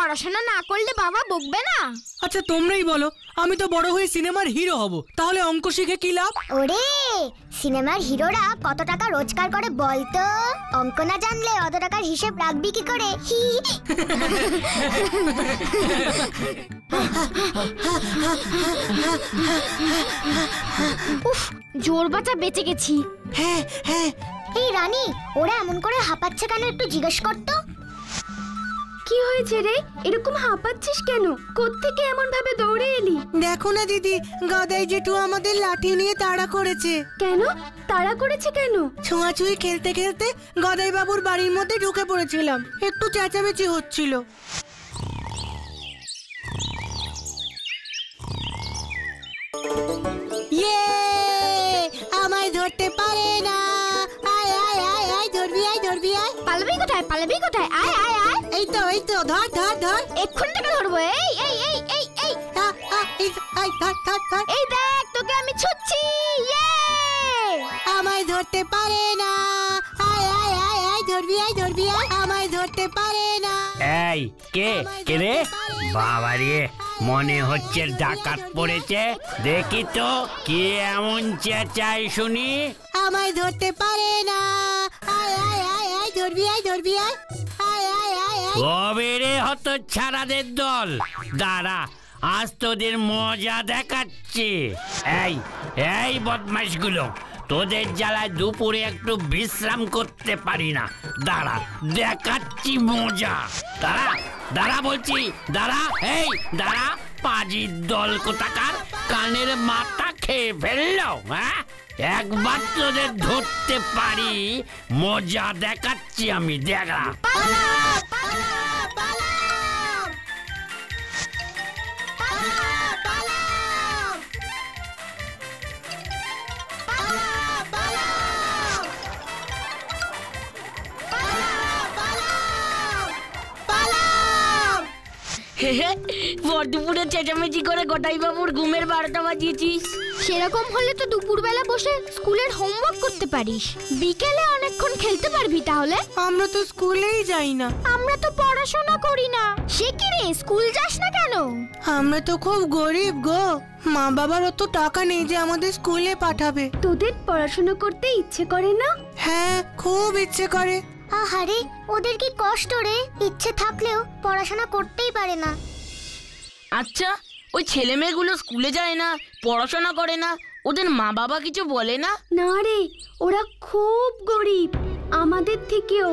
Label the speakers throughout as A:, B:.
A: পড়াশোনা না করলে বাবা বকবে না?
B: আচ্ছা তোমরাই বলো, আমি তো বড় হয়ে সিনেমার হিরো হব, তাহলে অঙ্ক শিখে কি লাভ?
C: ওরে, সিনেমার হিরোরা কত টাকা রোজগার করে বলতো? অঙ্ক না জানলে অত টাকার হিসেব রাখবি কি করে?
A: উফ, জোর বাঁচা বেঁচে গেছি।
B: হ্যাঁ হ্যাঁ।
C: এই রানী, ওরা এমন করে হাঁপাচ্ছে কেন একটু জিজ্ঞেস করতো।
A: কি হয়েছে রে, এরকম হাঁপাচ্ছিস কেন? কোত্থেকে এমন ভাবে দৌড়ে এলি?
B: দেখো না দিদি, গাদাই জেঠু আমাদের লাঠি নিয়ে তাড়া করেছে।
A: কেন তাড়া করেছে কেন?
B: ছোঁয়াছুঁই খেলতে খেলতে গাদাই বাবুর বাড়ির মধ্যে ঢুকে পড়েছিলাম, একটু চেঁচামেচি হচ্ছিল। ইয়ে, আমায় ধরতে পারে না। আয় আয় আয় আয়, ধরবি আয়, ধরবি আয়।
A: পালাবি কোথায়, পালাবি কোথায়? আয় আয় আয়।
B: এই তো ধর ধর ধর,
A: এক্ষুনি তোকে ধরবো। এই এই এই এই এই
B: ধর ধর ধর।
A: এই দেখ, তোকে আমি ছুঁচ্ছি। ইয়ে!
B: আমায় ধরতে পারে না। আয় আয় আয় আয়, ধরবি আয়, ধরবি আয়। আমায় ধরতে পারে না।
D: এই কে কে রে? বাবা রে, মনে হচ্ছে ডাকাত পড়েছে। দেখি তো কে এমন চেঁচায় শুনি।
B: আমায় ধরতে পারে না। আয় আয় আয় আয়, ধরবি আয়, ধরবি আয়। আয় আয় আয় আয়।
D: কবে হতচ্ছাড়াদের দল, দাঁড়া আজ তোদের মজা দেখাচ্ছি। এই এই বদমাইশগুলো, তোদের জ্বালায় দুপুরে একটু বিশ্রাম করতে পারি না। দাঁড়া দেখাচ্ছি মজা। দাঁড়া দাঁড়া বলছি, দাঁড়া। এই দাঁড়া, পাজির দল কোথাকার, কানের মাথা খেয়ে ফেললো। হ্যাঁ, একবার তোদের ধরতে পারি, মজা দেখাচ্ছি আমি। দেখা
E: দুপুরে চেঁচামেচি করে গোটাই বাবুর ঘুমের 12টা বাজিয়েছিস।
A: সেরকম হলে তো দুপুরবেলা বসে স্কুলের হোমওয়ার্ক করতে পারিস, বিকেলে অনেকক্ষণ খেলতে পারবি। তাহলে
B: আমরা তো স্কুলেই যাই না।
A: আমরা তো পড়াশোনা করি না। সে কি রে, স্কুল যাস না কেন?
B: আমরা তো খুব গরিব গো, মা বাবার অত টাকা নেই যে আমাদের স্কুলে পাঠাবে।
A: তোদের পড়াশোনা করতে ইচ্ছে করে না?
B: হ্যাঁ, খুব ইচ্ছে করে।
C: আহারে, ওদের কি কষ্ট রে, ইচ্ছে থাকলেও পড়াশোনা করতেই পারে না।
E: আচ্ছা, ওই ছেলে মেয়েগুলো স্কুলে যায় না, পড়াশোনা করে না, ওদের মা বাবা কিছু বলে না?
A: না রে, ওরা খুব গরিব, আমাদের থেকেও।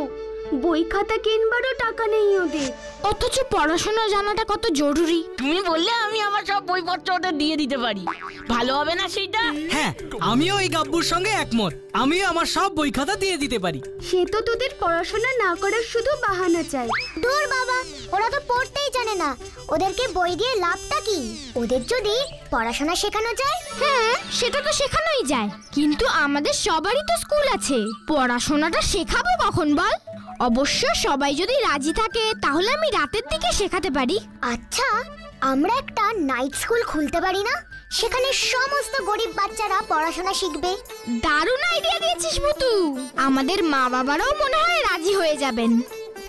A: বই খাতা কিনবারও টাকা নেই ওদের, অথচ পড়াশোনা জানাটা কত জরুরি।
E: তুমি বললে আমি আমার সব বইপত্র ওদের দিয়ে দিতে পারি, ভালো হবে না সেইটা?
B: হ্যাঁ, আমিও এই গাব্বুর সঙ্গে একমত, আমিও আমার সব বই খাতা দিয়ে দিতে পারি।
A: সে তো তোদের পড়াশোনা না করার শুধু বাহানা চাই।
C: দূর বাবা, ওরা তো পড়তেই জানে না, ওদেরকে বই দিয়ে লাভটা কি? ওদের যদি পড়াশোনা শেখানো যায়।
A: হ্যাঁ, সেটা তো শেখানোই যায়, কিন্তু আমাদের সবারই তো স্কুল আছে, পড়াশোনাটা শেখাবো কখন বল? অবশ্য সবাই যদি রাজি থাকে তাহলে আমি রাতের দিকে শেখাতে পারি।
C: আচ্ছা, আমরা একটা নাইট স্কুল খুলতে পারি না? সেখানে সমস্ত গরিব বাচ্চারা পড়াশোনা শিখবে।
A: দারুণ আইডিয়া দিয়েছিস ভুতু, আমাদের মা বাবারাও মনে হয় রাজি হয়ে যাবেন।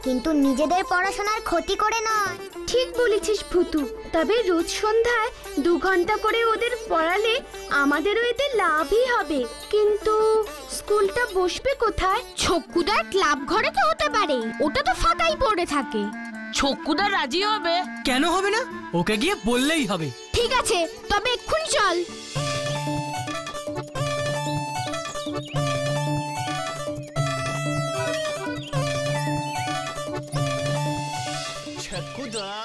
C: কিন্তু নিজেদের পড়াশোনার ক্ষতি করে নয়।
A: ঠিক বলেছিস ভুতু, তবে রোজ সন্ধ্যায় 2 ঘন্টা করে ওদের পড়ালে আমাদেরও এতে লাভই হবে। কিন্তু স্কুলটা বসবে কোথায়? ছক্কুদার ক্লাব ঘরে তো হতে পারে, ওটা তো ফাঁকাই পড়ে থাকে।
E: ছক্কুদা রাজি হবে?
B: কেন হবে না, ওকে গিয়ে বললেই হবে।
A: ঠিক আছে, তবে এক্ষুনি চল।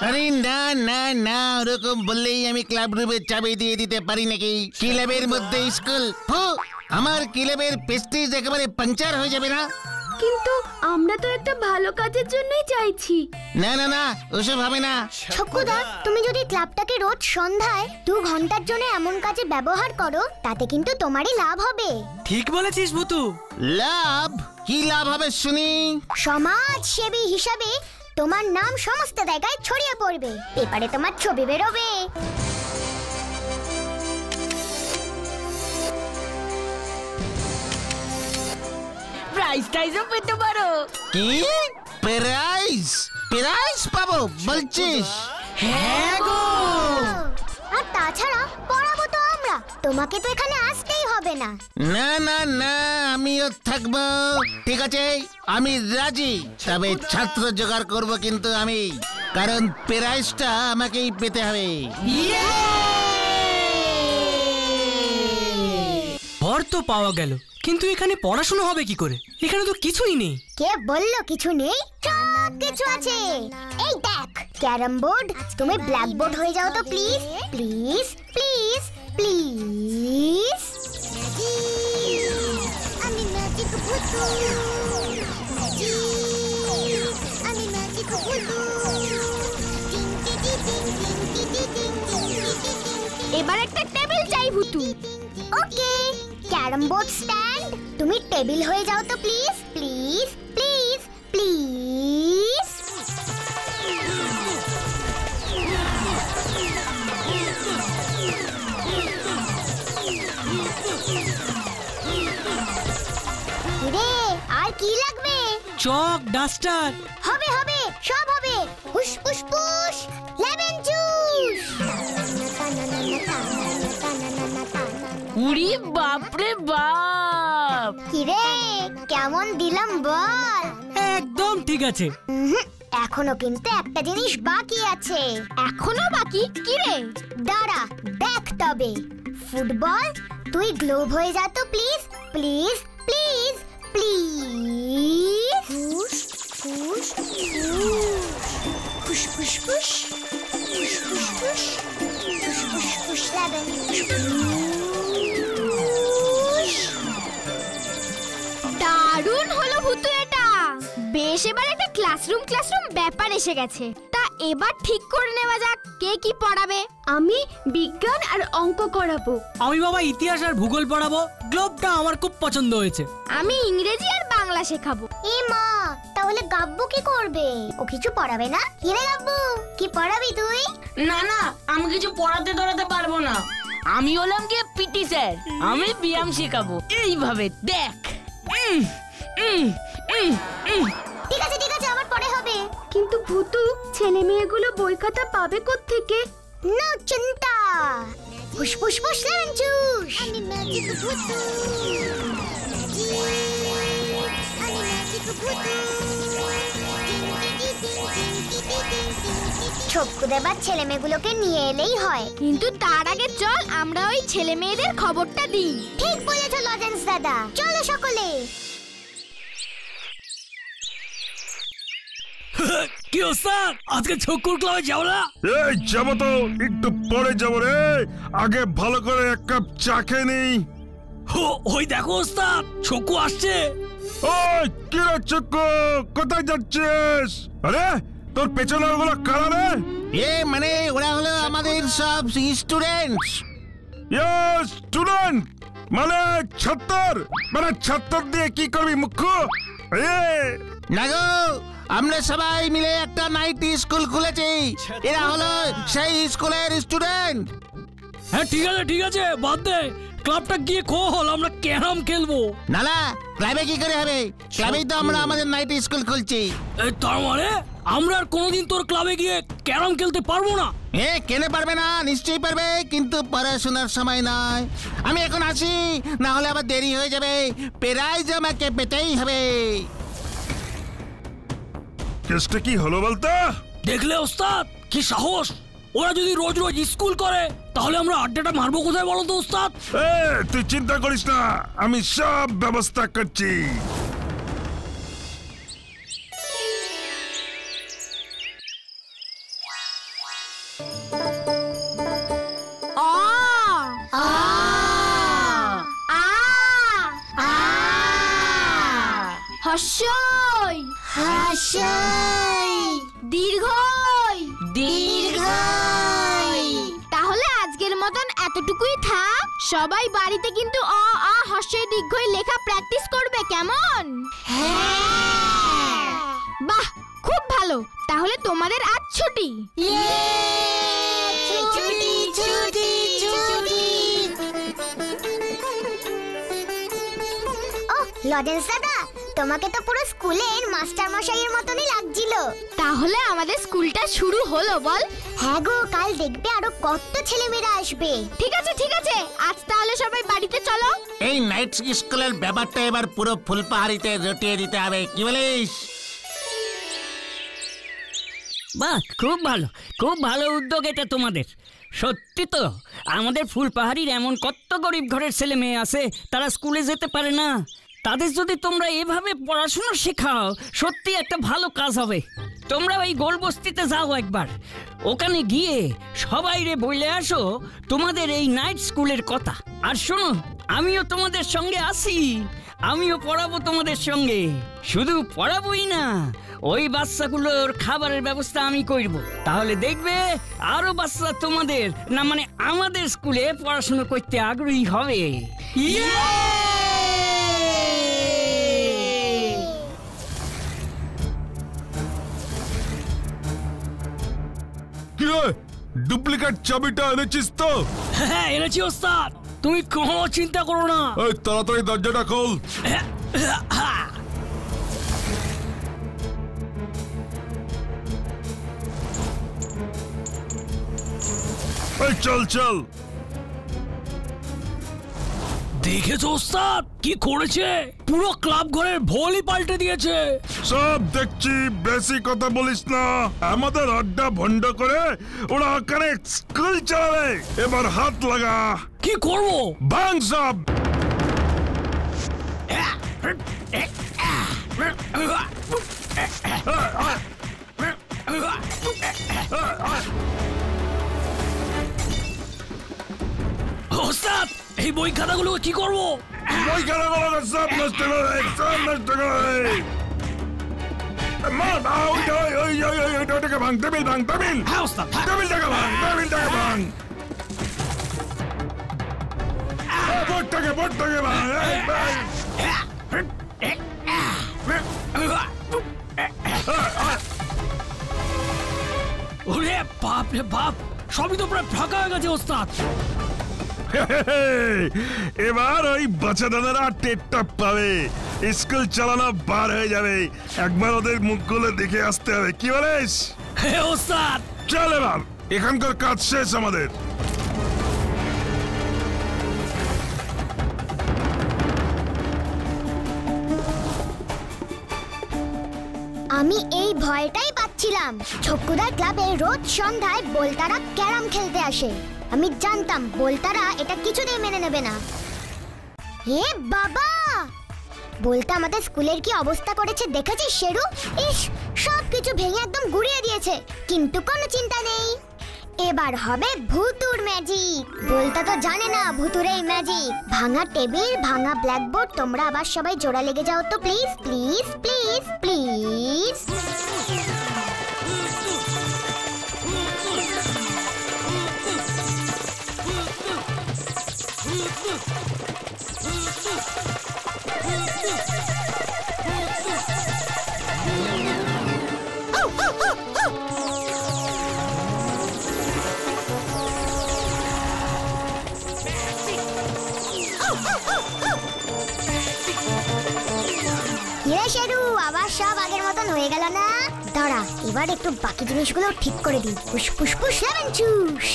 F: আরে না না না, ওরকম বললেই আমি ক্লাব রুমের চাবি দিয়ে দিতে পারি নাকি? ক্লাবের মধ্যে স্কুল, আমার ক্লাবের প্রেস্টিজ একেবারে পাঞ্চার হয়ে যাবে না?
A: কিন্তু আমরা তো একটা ভালো কাজের জন্যই চাইছি।
F: না না না, ওসব হবে না।
C: ছক্কুদা, তুমি যদি ক্লাবটাকে রোজ সন্ধ্যায় 2 ঘন্টার জন্য এমন কাজে ব্যবহার করো, তাতে কিন্তু তোমারই লাভ হবে।
B: ঠিক বলেছিস ভুতু।
F: লাভ? কি লাভ হবে শুনি?
C: সমাজ সেবী হিসাবে তোমার নাম সমস্ত জায়গায় ছড়িয়ে পড়বে, পেপারে তোমার ছবি বেরোবে।
E: প্রাইজ টাইজও পেতে পারো।
F: কি প্রাইজ? প্রাইজ পাবো? বলছিস?
B: হ্যাঁ গো।
C: আর তাছাড়া পড়াবো তো আমরা, তোমাকে তো এখানে আসতেই হবে না।
F: না না না, আমিও থাকবো। ঠিক আছে, আমি রাজি। তবে ছাত্র জোগাড় করব কিন্তু আমি, কারণ প্রাইজটা আমাকেই পেতে হবে।
G: ঘর তো পাওয়া গেল, কিন্তু এখানে পড়াশোনা হবে কি করে? এখানে তো কিছুই নেই।
C: কে বললো কিছু নেই? সব কিছু আছে। এই দেখ, ক্যারাম বোর্ড। তুমি ব্ল্যাক বোর্ড হয়ে যাও তো প্লিজ, প্লিজ, প্লিজ, প্লিজ। আমি ম্যাজিক ভূতু, আমি ম্যাজিক ভূতু।
A: এবার একটা টেবিল চাই ভুতু।
C: ওকে, ক্যারাম বোর্ড স্ট্যান্ড, তুমি টেবিল হয়ে যাও তো প্লিজ, প্লিজ, প্লিজ, প্লিজ। রে, আর কি লাগবে?
G: চক, ডাস্টার।
C: হবে হবে, সব হবে। হুশ পুশ পুশ, লেমন জুস।
E: উড়ি বাপরে বাপ!
C: কিরে, কেমন দিলাম বল?
G: একদম ঠিক আছে।
C: এখনো কিন্তু একটা জিনিস বাকি আছে।
A: এখনো বাকি? কি রে?
C: দাঁড়া, দেখ তবে। ফুটবল, তুই গ্লোব হয়ে যা তো প্লিজ, প্লিজ, প্লিজ, প্লিজ। ফুস ফুস ফুস ফুস ফুস ফুস ফুস ফুস ফুস ফুস ফুস লেমন ফুস।
A: দারুণ হলো ভুতু এটা। বেশ, এবার একটা ক্লাসরুম ব্যাপার এসে গেছে। তা এবার ঠিক করে নেওয়া যাক কে কি পড়াবে। আমি বিজ্ঞান আর অঙ্ক করাবো।
G: আমি বাবা ইতিহাস আর ভূগোল পড়াবো। গ্লোবটা আমার খুব পছন্দ হয়েছে।
A: আমি ইংরেজি আর বাংলা শেখাবো।
C: এ মা, তাহলে গাব্বু কি করবে? ও কিছু পড়াবে না? কি রে গাব্বু, কি পড়াবি তুই?
E: না না, আমি কিছু পড়াতে ধরাতে পারবো না। আমি হলাম কি পিটি স্যার, আমি ব্যায়াম শেখাবো। এইভাবে দেখ।
C: ঠিক আছে ঠিক আছে, আমার পরে হবে।
A: কিন্তু ভুতু, ছেলে মেয়েগুলো বই খাতা পাবে কোত্থেকে?
C: নো চিন্তা, ফুস ফুস ফুস লেমন জুস। আমি ম্যাজিক ভূতু, আমি ম্যাজিক ভূতু। ছক্কু দেবার ছেলে মেয়েগুলোকে নিয়ে এলেই হয়।
A: কিন্তু তার আগে চল আমরা ওই ছেলে মেয়েদের খবরটা দিই।
C: ঠিক বলেছো লজেন্স দাদা, চলো সকলে।
G: কি ওস্তাদ, আজকে ছক্কুর ক্লাবে যাও না?
H: এই যাবো তো, একটু পরে যাবো রে। আগে ভালো করে এক কাপ চা খেয়ে নিই।
G: ওই দেখো ওস্তাদ, ছক্কু আসছে।
H: ওই কি রে চক্কু, কোথায় যাচ্ছিস? আরে তোর পেছনে ওগুলো কারা রে?
F: মানে ওরা হলো আমাদের সব স্টুডেন্টস।
H: স্টুডেন্ট মানে ছাত্র? মানে ছাত্র দিয়ে কি করবি মুখ্য?
F: না গো, আমরা সবাই মিলে একটা নাইট স্কুল খুলেছি। এরা হলো সেই স্কুলের স্টুডেন্ট।
G: হ্যাঁ ঠিক আছে, বাদ দে। ক্লাবটা গিয়ে খোল, আমরা ক্যারাম খেলবো।
F: না না, ক্লাবে কি করে হবে? ক্লাবেই তো আমরা আমাদের নাইট স্কুল খুলছি।
G: তার মানে আমরা আর কোনোদিন তোর ক্লাবে গিয়ে ক্যারাম খেলতে পারবো না?
F: কেন পারবে না? নিশ্চয়ই পারবে, কিন্তু পড়াশোনার সময় নয়। আমি এখন আসি, না হলে আবার দেরি হয়ে যাবে। প্রাইজ আমাকে পেতেই হবে।
H: কেসটা কি হলো বলতো?
G: দেখলে ওস্তাদ, কি সাহস! ওরা যদি রোজ রোজ স্কুল করে, তাহলে আমরা আড্ডাটা মারবো কোথায় বলো তো ওস্তাদ?
H: তুই চিন্তা করিস না, আমি সব ব্যবস্থা করছি।
A: হর্ষই
C: হাসই,
A: দীর্ঘই
C: দীর্ঘই।
A: তাহলে আজকের মতন এতটুকুই থাক। সবাই বাড়িতে কিন্তু অ আ হর্ষই দীর্ঘই লেখা প্র্যাকটিস করবে, কেমন?
C: হ্যাঁ।
A: বাহ, খুব ভালো। তাহলে তোমাদের আজ ছুটি।
C: ছুটি ছুটি ছুটি। ও লজেন্স দাদা, তোমাকে তো পুরো স্কুলের মাস্টার মশাইয়ের মতনই লাগছিল।
A: তাহলে আমাদের স্কুলটা শুরু হলো বল?
C: হ্যাঁ গো, কাল দেখবে আরো কত ছেলেমেয়েরা আসবে।
A: ঠিক আছে ঠিক আছে, আজ তাহলে সবাই বাড়িতে চলো।
F: এই নাইট স্কুলের ব্যাপারটা এবার পুরো ফুলপাহাড়িতে রটিয়ে দিতে হবে, কি বলিস?
G: বাহ, খুব ভালো উদ্যোগ এটা তোমাদের। সত্যি তো, আমাদের ফুলপাহাড়ির এমন কত গরিব ঘরের ছেলে মেয়ে আছে তারা স্কুলে যেতে পারে না। তাদের যদি তোমরা এভাবে পড়াশোনা শেখাও, সত্যি একটা ভালো কাজ হবে। তোমরা ওই গোলবস্তিতে যাও একবার, ওখানে গিয়ে সবাই রে বলে আসো তোমাদের এই নাইট স্কুলের কথা। আর শোনো, আমিও তোমাদের সঙ্গে আছি, আমিও পড়াবো তোমাদের সঙ্গে। শুধু পড়াবোই না, ওই বাচ্চাগুলোর খাবারের ব্যবস্থা আমি করব। তাহলে দেখবে আরো বাচ্চা তোমাদের না মানে আমাদের স্কুলে পড়াশোনা করতে আগ্রহী হবে।
H: কি রে, ডুপ্লিকেট চাবিটা এনেছিস তো?
G: হ্যাঁ এনেছি ওস্তাদ, তুমি কোনো চিন্তা করো না।
H: এই তাড়াতাড়ি দরজাটা খোল। এই চল চল।
G: দেখেছো ওস্তাদ কি করেছে? পুরো ক্লাব ঘরের ভোলই পাল্টে দিয়েছে।
H: সব দেখছি, বেশি কথা বলিস না। আমাদের আড্ডা ভন্ড করে ওরা ওখানে স্কুল চালাবে। এবার হাত লাগা।
G: কি করব?
H: ভাঙ সব।
G: ওস্তাদ, এই বই খাতাগুলো কি করব?
H: বই খাতাগুলো সব নষ্ট করে, সব নষ্ট করে। মার, ওইটাকে ভাঙ, টেবিল ভাঙ, টেবিল।
G: হ্যাঁ ওস্তাদ।
H: টেবিলটাকে ভাঙ, টেবিলটাকে ভাঙ। বোর্ডটাকে ভাঙ।
G: ওরে বাপ রে বাপ, সবই তো প্রায় ফাঁকা হয়ে গেছে ওস্তাদ।
H: এবার ওই বাচ্চাদাদারা টেটটা পাবে, স্কুল চালানো বার হয়ে যাবে। একবার ওদের মুখগুলো দেখে আসতে হবে, কি বলিস?
G: হ্যাঁ ওস্তাদ।
H: চল এবার, এখানকার কাজ শেষ আমাদের।
C: আমি এই ভয়টাই পাচ্ছিলাম। ছক্কুদার ক্লাবে রোজ সন্ধ্যায় বোলতারা ক্যারাম খেলতে আসে। আমি জানতাম বোলতারা এটা কিছুতেই মেনে নেবে না। হে বাবা, বোলতা আমাদের স্কুলের কি অবস্থা করেছে দেখেছিস শেরু? ইস, সবকিছু ভেঙে একদম গুড়িয়ে দিয়েছে। কিন্তু কোনো চিন্তা নেই, এবার হবে ভুতুর ম্যাজিক। বোলতা তো জানে না ভুতুর এই ম্যাজিক। ভাঙা টেবিল, ভাঙা ব্ল্যাকবোর্ড, তোমরা আবার সবাই জোড়া লেগে যাও তো please please please please. Sheru, আবার সব আগের মতন হয়ে গেল না? দাঁড়া, এবার একটু বাকি জিনিসগুলো ঠিক করে দিই। Push push push lemon juice.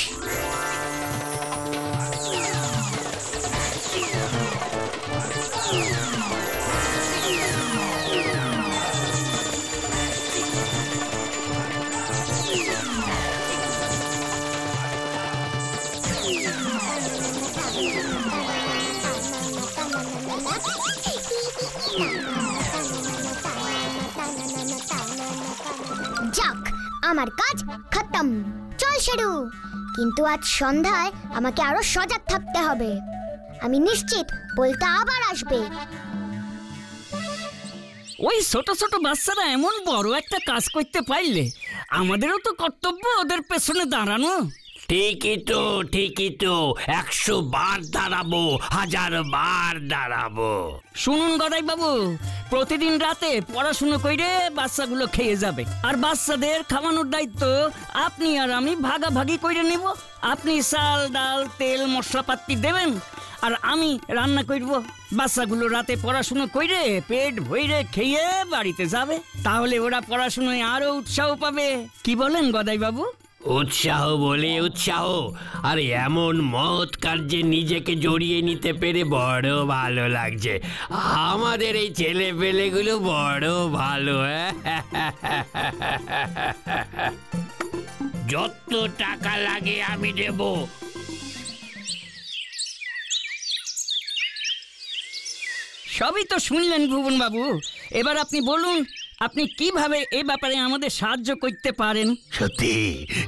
C: যাক, আমার কাজ খতম। চল শেরু, কিন্তু আজ সন্ধ্যায় আমাকে আরো সজাগ থাকতে হবে। আমি নিশ্চিত বলতে আবার আসবে।
G: ওই ছোট ছোট বাচ্চারা এমন বড় একটা কাজ করতে পারলে আমাদেরও তো কর্তব্য ওদের পেছনে দাঁড়ানো।
D: ঠিকই তো 100 বার দাঁড়াবো, 1000 বার দাঁড়াবো।
G: শুনুন গদাই বাবু, প্রতিদিন রাতে পড়াশুনো করে বাচ্চাগুলো খেয়ে যাবে, আর বাচ্চাদের খাওয়ানোর দায়িত্ব আপনি আর আমি ভাগাভাগি করে নিব। আপনি চাল ডাল তেল মশলাপাতি দেবেন, আর আমি রান্না করব। বাচ্চাগুলো রাতে পড়াশুনো কইরে পেট ভইরে খেয়ে বাড়িতে যাবে, তাহলে ওরা পড়াশুনোয় আরো উৎসাহ পাবে। কি বলেন গদাই বাবু?
D: উৎসাহ বলে উৎসাহ, আর এমন মহৎ কার্যে নিজেকে জড়িয়ে নিতে পেরে বড় ভালো লাগছে। আমাদের এই ছেলে পেলেগুলো বড় ভালো। যত টাকা লাগে আমি দেব।
G: সবই তো শুনলেন ভুবন বাবু, এবার আপনি বলুন আপনি কিভাবে এই ব্যাপারে আমাদের সাহায্য করতে পারেন।
F: সত্যি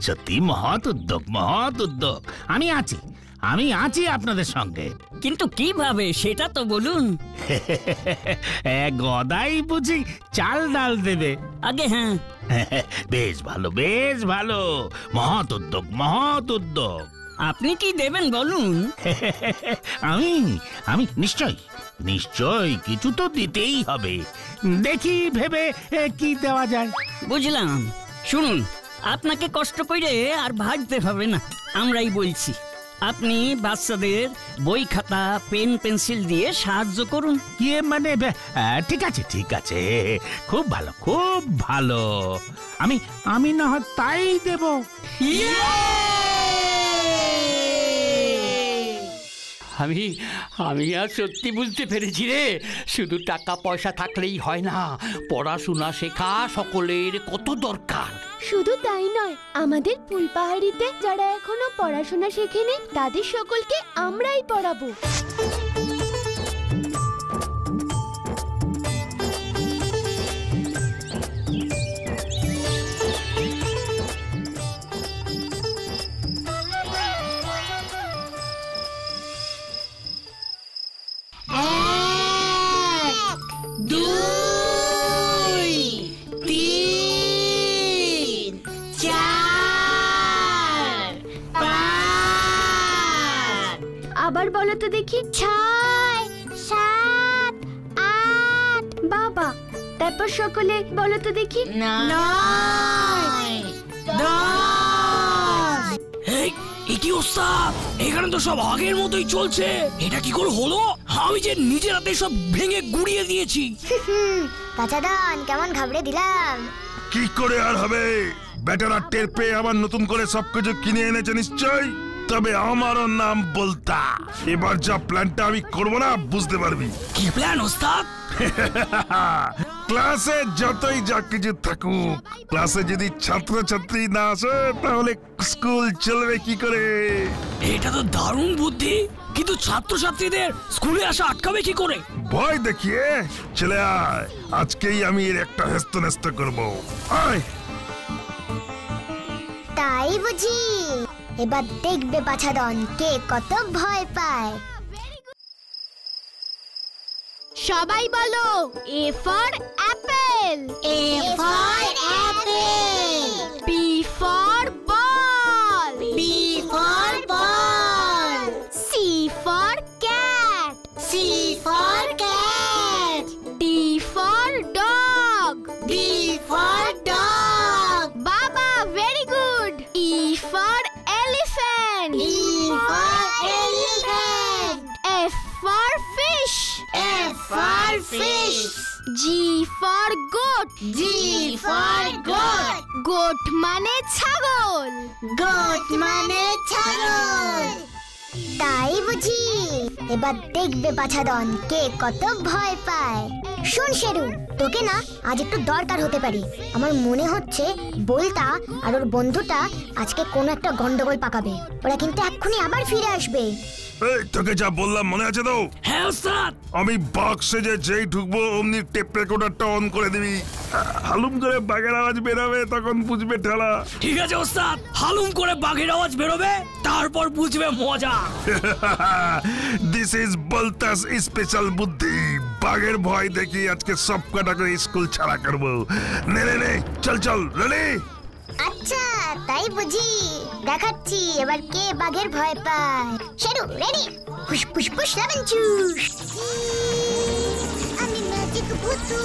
F: সত্যি মহৎ উদ্যোগ, মহৎ উদ্যোগ। আমি আছি আপনাদের সঙ্গে।
G: কিন্তু কিভাবে সেটা তো বলুন।
F: গদাই বুঝি চাল ডাল দেবে?
G: আগে হ্যাঁ।
F: বেশ ভালো, মহৎ উদ্যোগ, মহৎ উদ্যোগ।
G: আপনি কি দেবেন বলুন।
F: আমি নিশ্চয় কিছু তো দিতেই হবে। দেখি ভেবে কি দেওয়া যায়।
G: বুঝলাম। শুনুন, আপনাকে কষ্ট করে আর ভাবতে হবে না, আমরাই বলছি। আপনি বাচ্চাদের বই খাতা পেন পেন্সিল দিয়ে সাহায্য করুন।
F: মানে ঠিক আছে, খুব ভালো। আমি না হয় তাই দেব।
I: আমি আর সত্যি বুঝতে পেরেছি রে, শুধু টাকা পয়সা থাকলেই হয় না, পড়াশোনা শেখা সকলের কত দরকার।
A: শুধু তাই নয়, আমাদের ফুলপাহাড়িতে যারা এখনো পড়াশোনা শেখেনি তাদের সকলকে আমরাই পড়াবো। আবার বলো তো দেখি।
C: 6 7 8।
A: বাবা, তারপর সকলে বলো তো দেখি।
E: 9 10।
I: কি ওস্তাদ, এখানে তো সব আগের মতোই চলছে। এটা কি করে হলো? আমি যে নিজের হাতে সব ভেঙে গুড়িয়ে দিয়েছি।
C: বাচ্চাদান কেমন ঘাবড়ে দিলাম।
H: কি করে আর হবে? বেটারা টের পেয়ে আবার নতুন করে সবকিছু কিনে এনেছে নিশ্চয়। তবে আমারও নাম বলতা। এবার যা প্ল্যানটা আমি করবো না, বুঝতে পারবি।
I: কি প্ল্যান ওস্তাদ?
H: ক্লাসে যতই যা কিছু থাকুক, ক্লাসে যদি ছাত্রছাত্রী না আসে তাহলে স্কুল চলবে কি করে?
I: এটা তো দারুণ বুদ্ধি, কিন্তু ছাত্রছাত্রীদের স্কুলে আসা আটকাবে কি করে?
H: ভয় দেখিয়ে চলে আয়, আজকেই আমি এর একটা হেস্তনেস্ত করবো। আয়।
C: তাই বুঝি? এবার দেখবে বাছাধন কে কত ভয় পায়।
A: সবাই বলো, A for apple,
C: A for apple,
A: B for ball,
C: B for ball,
A: C for cat,
C: C for cat,
A: D for dog,
C: D for dog,
A: Baba, very good. E for elephant,
C: E for elephant,
A: F for fish,
C: F for fish,
A: G for goat,
C: G for goat,
A: goat মানে ছাগল,
C: goat মানে ছাগল। তাই বুঝি? এবার দেখবে বাছাধন কে কত ভয় পায়। শোন শেরু, তোকে না আজ একটু দরকার হতে পারে। আমার মনে হচ্ছে বলতা আর ওর বন্ধুটা আজকে কোনো একটা গন্ডগোল পাকাবে। ওরা কিন্তু এক্ষুনি আবার ফিরে আসবে।
H: এই, তোকে যা বললাম মনে আছে তো?
I: হ্যাঁ ওস্তাদ।
H: আমি বাক্সে যেই ঢুকবো অমনি টেপ রেকর্ডারটা অন করে দিবি। হালুম করে বাঘের আওয়াজ বেরোবে, তখন বুঝবে ঠেলা।
I: ঠিক আছে ওস্তাদ, হালুম করে বাঘের আওয়াজ বেরোবে, তারপর বুঝবে মজা।
H: দিস ইজ বলতাস স্পেশাল বুদ্ধি। বাঘের ভয় দেখি আজকে সব কটাকে স্কুল ছাড়া করবো। নে চল রেডি?
C: আচ্ছা তাই বুঝি? দেখাচ্ছি এবার কে বাঘের ভয় পায়। Sheru ready? Push push push lemon juice. আমি ম্যাজিক ভূতু।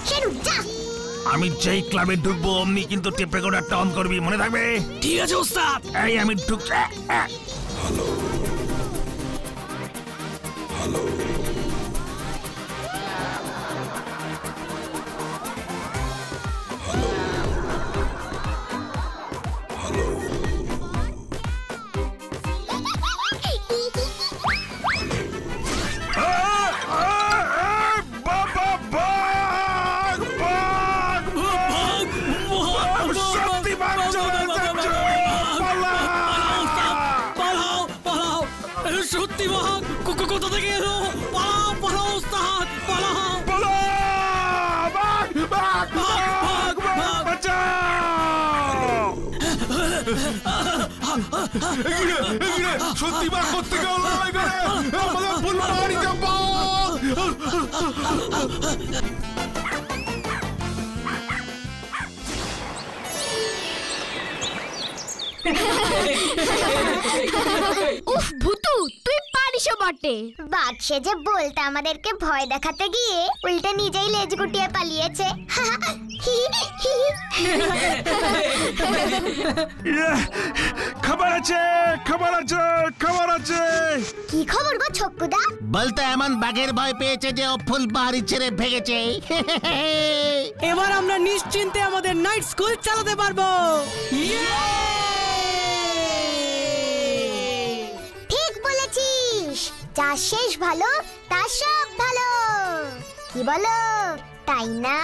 C: শেরু যা।
F: আমি যেই ক্লাবে ঢুকবো অমনি কিন্তু টেপ রেকর্ডারটা অন করবি, মনে থাকবে?
I: ঠিক আছে ওস্তাদ।
F: এই আমি ঢুকছি।
J: কোথা থেকে এলো? পালাও পালাও ওস্তাদ, পালাও!
H: পালা! বাঘ! বাঘ! বাঘ! বাঘ! বাঁচাও! এগিয়ে! সত্যি বাঘ করতে গেল লড়াই করে আমাদের ফুলবাহারিকে বাঘ!
A: উফ ভুতু, তুই পারিসও বটে।
C: বাঘ সেজে বলতে আমাদেরকে ভয় দেখাতে গিয়ে উল্টে নিজেই লেজ গুটিয়ে পালিয়েছে।
H: ইয়ে! খাবার আছে, খাবার আছে, খাবার আছে!
C: কি খবর গো ছক্কুদা?
F: বলতে এমন বাঘের ভয় পেয়েছে যে ও ফুলবাহারি ছেড়ে ভেগেছে।
J: এবার আমরা নিশ্চিন্তে আমাদের নাইট স্কুল চালাতে পারবো।
C: ঠিক বলেছিস, যা শেষ ভালো তা সব ভালো, কি বলো তাই না?